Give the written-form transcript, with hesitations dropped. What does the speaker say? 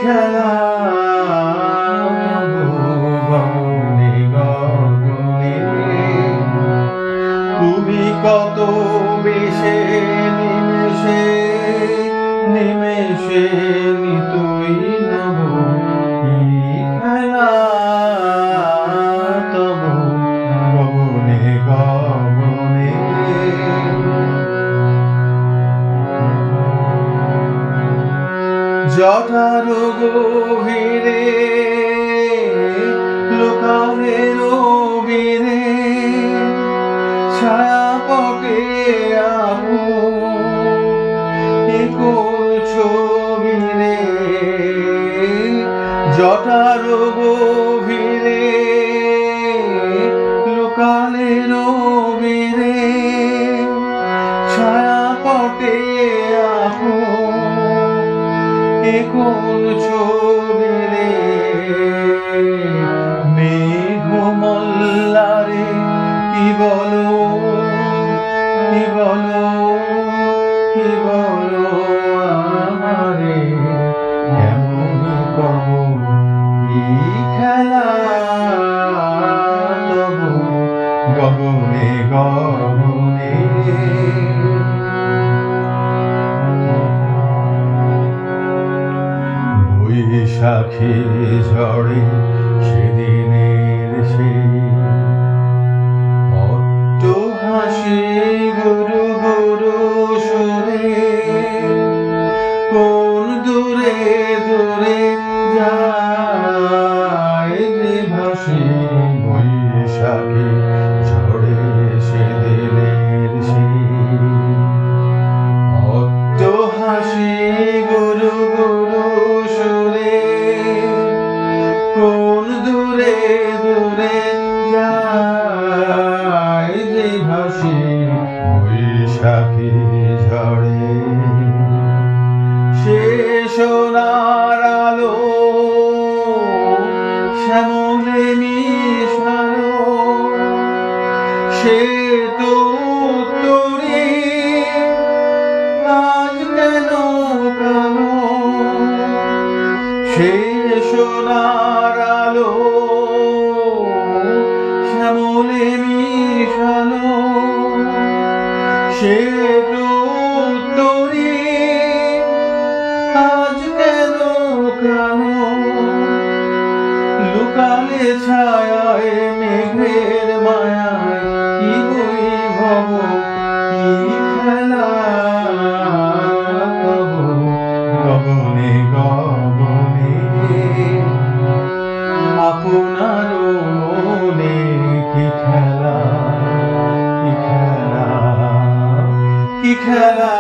খেলা গগনে গগনে তুমি কত বেশে নিমেষে নিমেষে নিতুই নব খেলা তব গগনে গগনে জটার গভীরে লোকালের বীরে ছায়াপটে কোন ছবিরে জটার গভীরে লোকালের বীরে ছায়াপটে কোন ছবিরে মেঘ মল্লারে কি বলো কি বলো কি বলো আমারে কেমন কব কি খেলা তব গগনে গগনে বৈশাখী ঝড়ে সেদিনের সেই অট্ট হাসি গুরু গুরু সুরে কোন দূরে দূরে যায় যে ভাসি বৈশাখী ঝড়ে সেদিনের সেই অট্ট হাসি গুরু গুরু সুরে কোন দূরে দূরে যায় যে ভাসি বৈশাখী ঝড়ে সে সোনার আলো শ্যামলে মিশালো সে তো উত্তরে আজ কেন কালো সে সোনার আলো শ্যামলে মিশালো সে তো উত্তরে আজ কেন কালো লুকালে ছায়ায় মেঘের মায়ায় কি বৈভব কি খেলা তব গগনে গগনে আপনার মনে কি খেলা কি খেলা কি খেলা